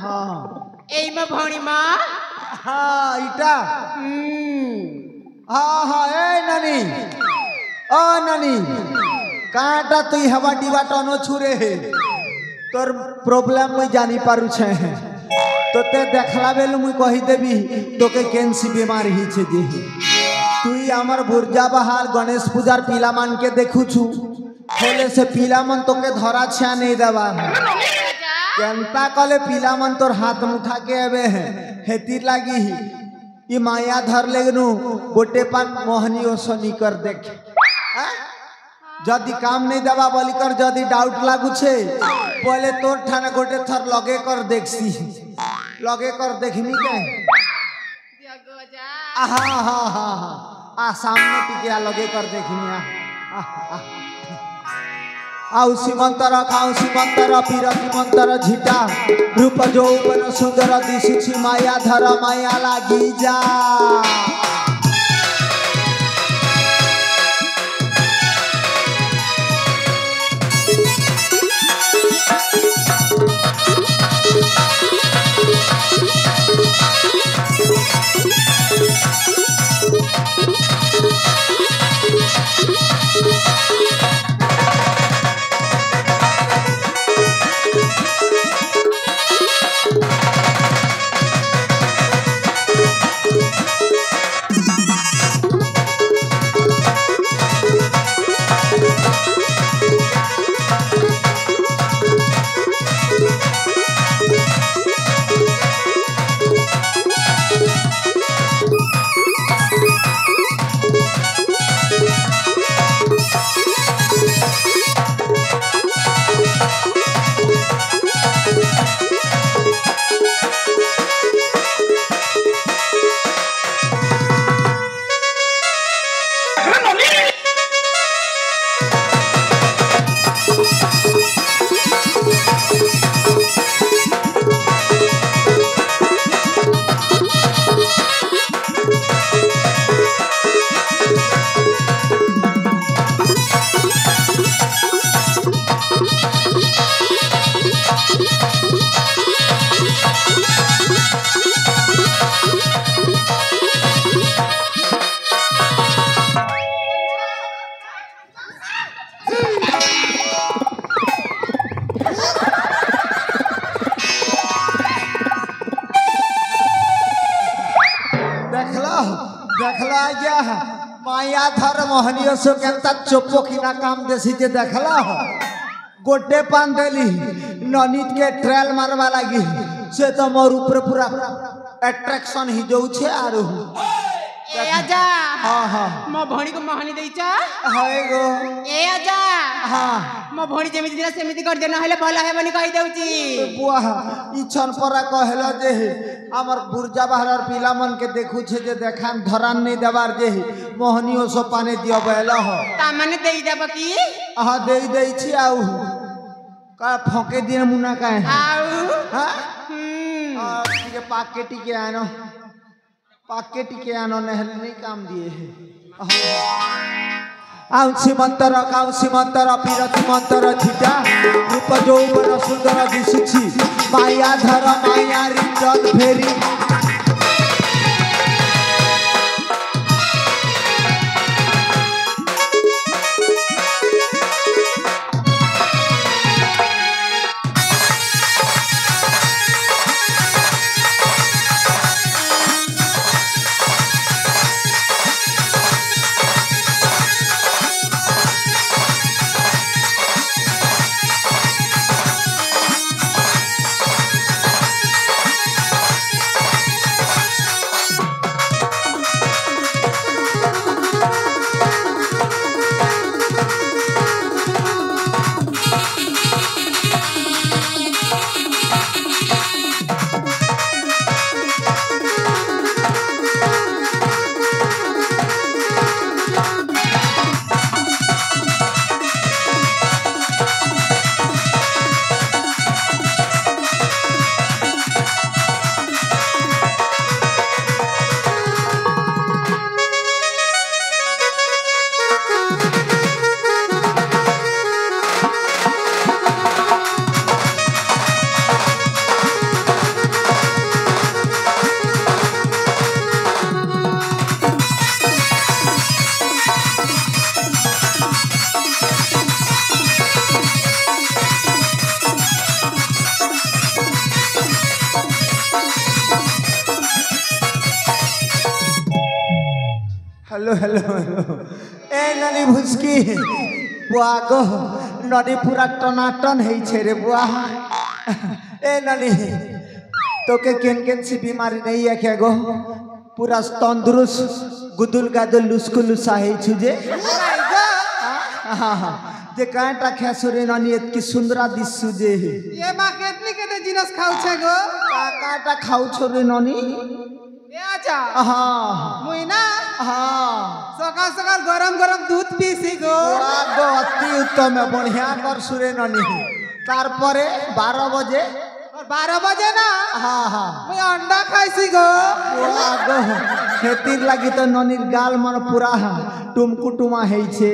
हाँ এই মো ভৌণী মা हाँ इटा हाँ हाँ ए नानी ओ नानी काटा तुई हवा डिबा टनो छुरे है तोर प्रॉब्लम मुई जानी पारु छे तो ते देखला बेलु मुई कहि देबी तोके कैंसी बीमार ही छे जे तुई हमर बुर्जा बहार गणेश पूजार पीला मान के देखु छु खोले से पीला मन तोके धरा छा नहीं देवा केनता कले पीला मन तोर हाथ मुठा के आवे है हेतिर लागी ई माया धर लेगनु गोटे पान मोहनी ओसनी कर देख जदि काम नहीं देवा बोली कर जदि डाउट लागू छे बोले तोर ठाना गोटे थर लगे कर देखसी लगे कर देखनी के हाँ हाँ हाँ हाँ आ सामने टिके लगे कर देखनी आउ सीमंतर खाऊ सीमंतर पीरती मंतर झिटा रूप यौवन सुंदर दिशुछि माया धर माया लागी जा माया धर मोहनियो सो केनता चोपो किना काम देसी जे देखला गोटे पान देली ननित के ट्रेल मारवा लागी से तो मोर ऊपर पूरा अट्रैक्शन ही जो छे आरो ए आजा हां हां मो भौणी को मोहनी देइचा हाय गो ए आजा हां मो भौणी जेमिति दिना सेमिति कर देना हले भला हेबनी कहि देउची बुआ ई छन परा कहला जे हमर बुर्जा बहार पीला मन के देखु छे जे देखान धरान नहीं देबार जे मोहनियो सो पाने दियो बेला हो ता माने देई देब की हां देई छी आउ का फके दिन मुना का आउ हां ठीक है पाके आनो नहल नहीं काम दिए आउ सीमंतर काउ सीमंतर पीरती मंतर झिटा रूप यौवन सुंदर दिशुछि माया धर माया रिंगन फेरी हेलो हेलो ए ननी भुसकी बुआ गो नदी पूरा टनाटन है छे रे बुआ ए ननी तो के केन सी बीमारी नहीं है क्या गो पूरा तंदुरुस्त गुदुल गादुल लुस्कु लुसा है छुजे हाँ जे कांटा खेसुरे ननी एतकी सुंदरा दिसु जे ये मा केतनी केते जिनस खाउ छे गो कांटा खाउ छोरे ननी ए आजा हाँ मुई ना हाँ सकाल सकाल गरम गरम दूध पीसी गो गो अति उत्तम है बढ़िया कर सुरे ननी तार परे 12 बजे और 12 बजे ना हाँ हाँ मुई अंडा खाइसी गो गो खेती लगी तो ननीर गाल मन पूरा टुमकुटुमा है छे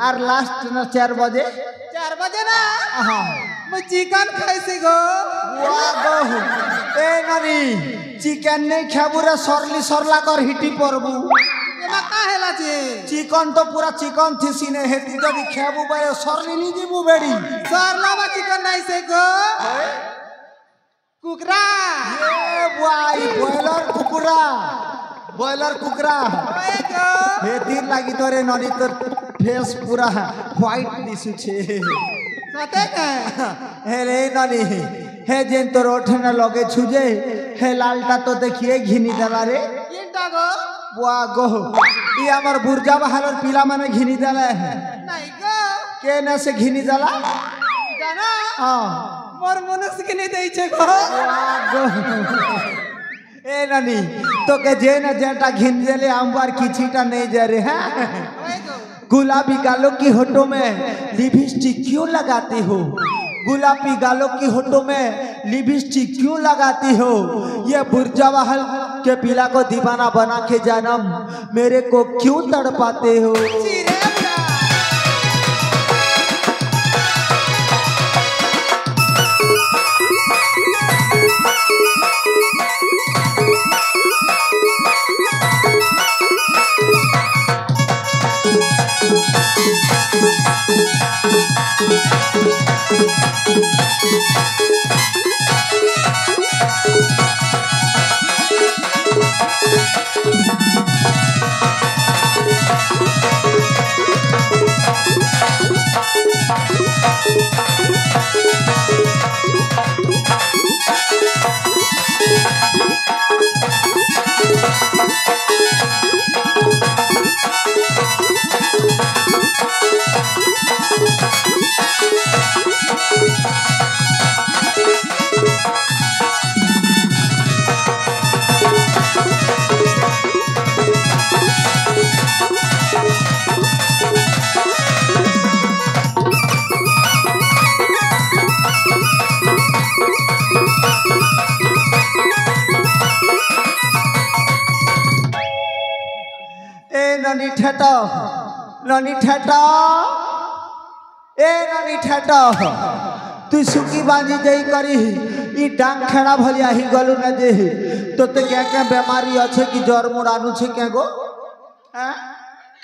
और लास्ट न 4 बजे 4 बजे ना हाँ मुई चिकन खाइसी गो गो ए ननी चिकन नहीं खाबू रे सरली सरला कर हिटी पड़बू एमा काहेला जे चिकन तो पूरा चिकन थी सीने हेती जदी खाबू बे सरली नी जीबू बेड़ी सरलावा चिकन नहीं से गो कुकरा ये बुआई बॉयलर कुकरा ओए गो हेती लागी तोरे ननी तोर फेस पूरा व्हाइट दिसु छे सते के हे रे ननी हे जेन तोर ओठने लगे छुजे हे लालटा तो देखिए घिनी दला रे किनटा गो बुआ गो ई हमर बुर्जा बहालर पीला माने घिनी दला है नहीं गो के न से घिनी दला जाना हां मोर मनुष्य के नहीं देई छे गो बुआ गो ए ननी तो के जे न जेटा घिन देले हमबार किछीटा नहीं जा रे हैं ओए गो गुलाबी गालों की होठों में लिपस्टिक क्यों लगाती हो गुलाबी गालों की होठों में लिपस्टिक क्यों लगाती हो ये बुर्जावाहल के पीला को दीवाना बना के जानम मेरे को क्यों तड़पाते हो चिरे बुला ननी ठेटा ए ननी ठेटा तू सुकी बांधी जई करी ई डांग खेड़ा भलिया ही गलु न जे तो ते क्या बीमारी अच्छे कि जर मोड़ आनु छे क्या गो हैं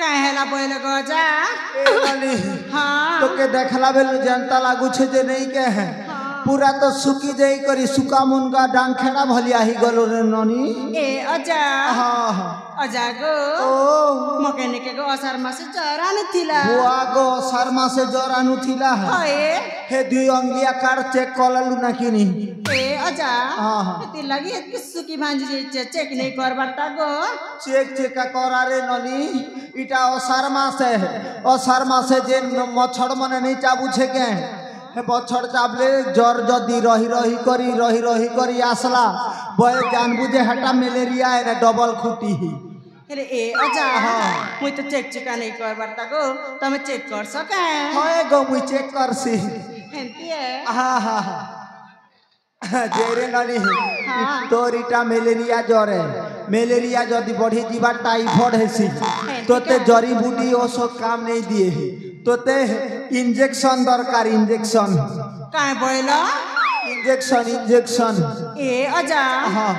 काहेला बोले गो जा ए ननी हां तो के देखला बेलु जनता लागू छे जे नहीं के है पूरा तो सुकी जई करी सुका मुनगा डांग खेड़ा भलिया ही गलु रे ननी ए अजा हां अजा गो ओ मकेने के गो असार मासे जरा न थिला बुआ गो शर्मा से जर आनु थिला हाय हे दुई अंगलिया कार चेक कललु ना किनी ए अजा हाँ, हाँ। ती लगी कि सुकी भांजी जे चेक नहीं कर बरता गो चेक चेक करा रे ननी इटा असारमा से जे मच्छर मने नहीं चाबू छे के हे मच्छर चाबले जर जदी रही करी आसला बय जानबू जे हटा मलेरिया है ना डबल खूटी अरे ए अजा मुई तो चेक चेका नहीं कर बरता गो तमे चेक कर सके होए गो मुई चेक करसी हेंती है हाँ हाँ जेरे ननी तोरीटा मलेरिया जरे मलेरिया जदि बढ़ी जीवा टाइफॉइड हेसी तोते जड़ी बूटी ओ सब काम नहीं दिए तोते इंजेक्शन दरकार इंजेक्शन काहे बोला इंजेक्शन ए अजा हाँ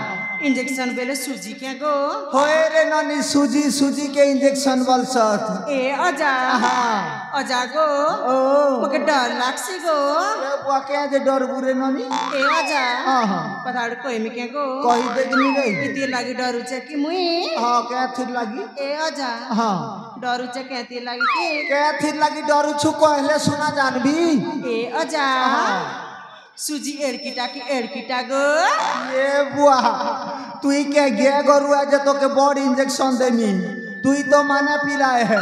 इंजेक्शन बेले सुजी के गो होए रे ननी सुजी सुजी के इंजेक्शन बलसत ए अजा हाँ अजा गो ओ मके डर लागसी गो ए बुआ के जे डर बुरे ननी ए अजा हाँ हाँ पताड़ कोई में के गो कही देखनी रे इती लागी डरू छे कि मुई हाँ क्या थिर लगी ए अजा हाँ डरू छे केती लागी के क्या थिर लगी डरू छु कहले सुना जानबी ए अजा हाँ। सुजी एड़कीटा की एड़कीटा गो ये बुआ तुई के गे गरु है जे तो के बॉडी इंजेक्शन देमी तुई तो माने पिलाए है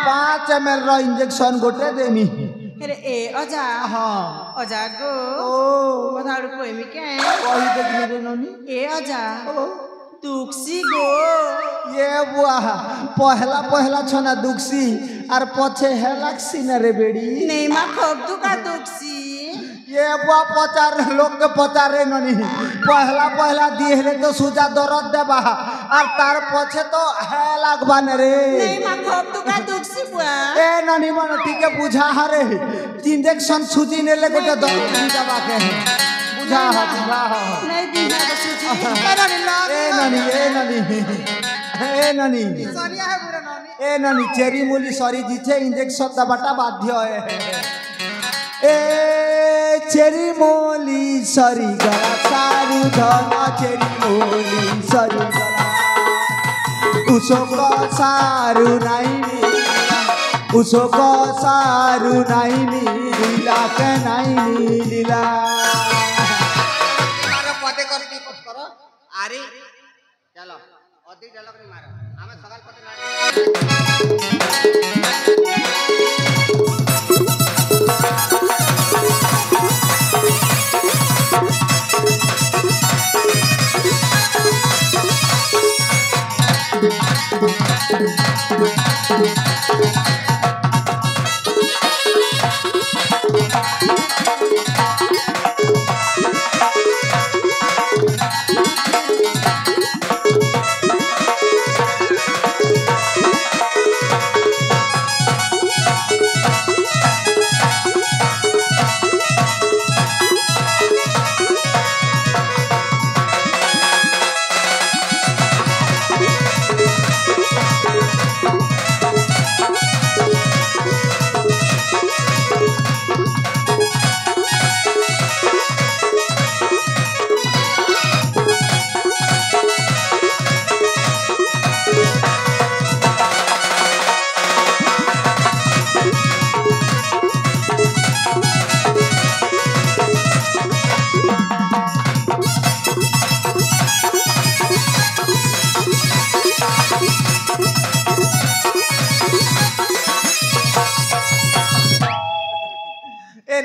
5 ml रो इंजेक्शन गोटे देमी अरे ए अजा हाँ अजा गो ओ पताड़ कोई में के कही देखनी रे ननी ए अजा ओ दुखसी गो ये बुआ पहला पहला छना दुखसी और पछे हेलक्सी न रे बेड़ी नहीं मा खूब दुखा दुखसी ये बुआ पचार लोग के पचारे ननी पहला पहला दिहले तो सुजा दरद देबा और तार पछे तो हेलक बन रे नहीं मा खूब दुखा दुखसी बुआ ए ननी मन ठीक है बुझा हरे इंजेक्शन सुजी ने ले गोटे दरद दबा के बुझा हा नहीं दीना तो सुजी ए ननी ए ननी चेरी मूली सरी जीछे इंजेक्शन दबाटा बाध्य है ए चेरी मूली सरी गला सारू धना चेरी मूली सरी गला उसको सारू नहीं उसको सारू नहीं लीला के नहीं लीला पते कर की कुछ करो आरे चलो अधिक डायलॉग नहीं मारो हमें सवाल पते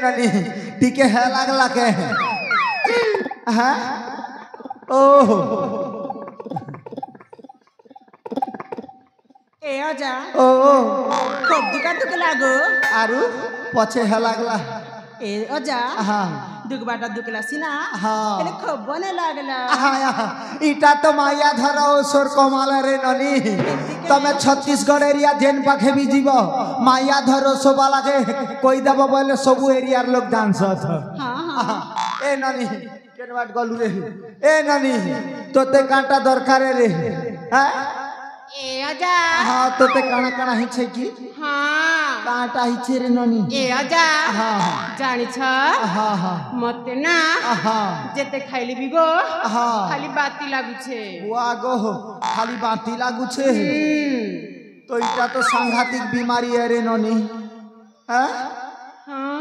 ननी टीके है लागला के हाँ ओ ए अजा ओ खूब दुखा दुख लागो आरु पछे है लागला ए अजा हाँ दुख बाटा दुखला सिना हाँ। एले खूब बने लागला हाँ इटा तो माया धर सोर कमाल रे ननी तमे छत्तीसगढ़ एरिया जेन पाखे भी जीव माया धर सोबाला के कोई दब बोले सबु एरिया लोग डांस हाँ हाँ ए ननी केन बात गलु रे ए ननी तोते कांटा दरकार रे हां ए अजा हाँ तोते काना काना हिचे की हाँ कांटा हिचे रे ननी ए अजा हाँ जानी छ हाँ हाँ मते ना हाँ जेते खाइली बिगो हाँ खाली बाती लागु छे बुआ गो खाली बाती लागू छे तो इटा तो सांघातिक बीमारी है रे ननी हाँ हाँ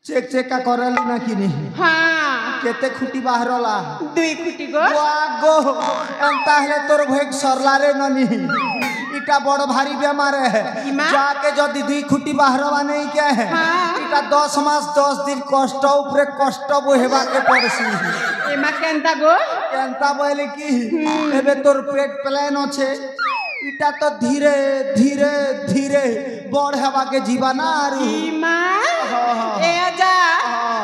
चेक चेक का करल ना कि नहीं हाँ केते खुटी बाहरला दुई खुटी गो बुआ गो एंता है तोर भैक सरला रे ननी इटा बड़ भारी बेमार है इमा? जाके जदी दुई खुटी बाहरवा नहीं के है हाँ। इटा 10 मास 10 दिन कष्ट ऊपर कष्ट बोहेबा के पड़सी एमा केंता गो केनता बोले कि एबे तोर पेट प्लान छे इटा तो धीरे धीरे धीरे बढ़ हेबा के जीवन आरु इमा हाँ। ए अजा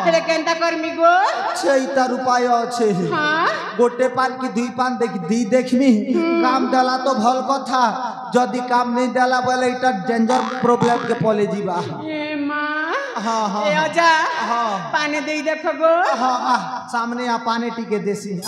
तेरे केंता करमी गो छैता रुपया छे हाँ गोटे पान की दुई पान देख दी देखमी काम देला तो भल कथा जदी काम नहीं देला बोले इटा डेंजर प्रॉब्लम के पले जीवा एमा हाँ हाँ ए अजा हाँ पानी दे देखो गो हाँ सामने आ पानी टिके देसी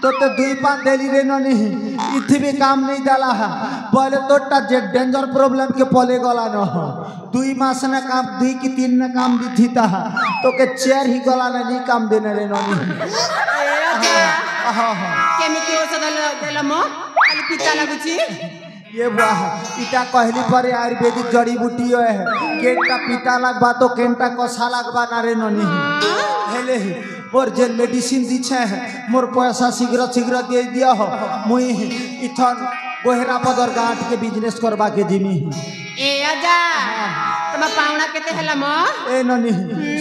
तो दुई पान देली रे ननी इथि भी काम नहीं डाला है पहले तो जे डेंजर प्रॉब्लम के पले गला न दुई मास न काम दुई की तीन न काम दी था तो के चेयर ही गला नहीं काम देने रे ननी केमिति औषध देला म खाली पिता लागुची ये वाह पिता कहली पर आयुर्वेदिक जड़ी बूटी है केंटा पिता लगबा तो केंटा कसा लगबा ना रे ननी हेले मोर जेन मेडिसिन दीछे मोर पैसा शीघ्र शीघ्र दे दिया हो मुई इथन गोहरा बदर गांठ के बिजनेस करबा के जिमी ए अजा तमा पाउना केते हैला म ए ननी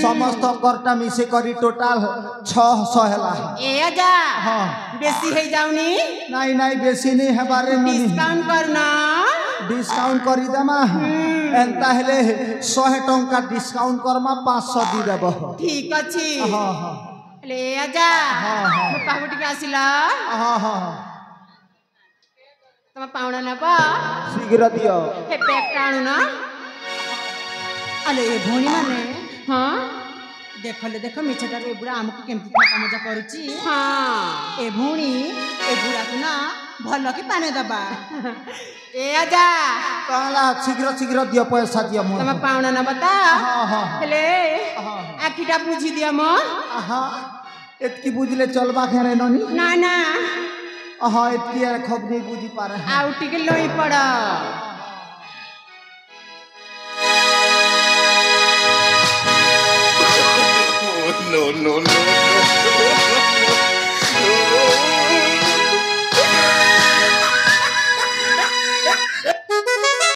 समस्त करटा मिसे करी टोटल 600 हैला ए अजा हां बेसी हे जाउनी नहीं नहीं बेसी नहीं है बारे ननी डिस्काउंट करना डिस्काउंट करी दमा एंता हेले 100 टंका डिस्काउंट करमा 500 दी देबो ठीक अछि हां हां ले आजा हां हां पाहुटी के आसिला हां हां तमा पाउना ना बा शीघ्र दियो हे बैग टाणु ना अले ए भोणी माने हां देखले देख मिछटा रे बुढ़ा हमको केमती ठाका मजा करूची हां ए भोणी ए बुढ़ा को ना भलो के पाने दबा ए आजा कहला शीघ्र शीघ्र दियो पैसा दियो मोर तमा पाउना ना बता हां हां हेले हां आखिटा बुझी दिया म हां एतकी बुझले चलबा खेरे ननी ना ना हां एतकी खब नहीं बुझी पारे आउटी के लोई पड़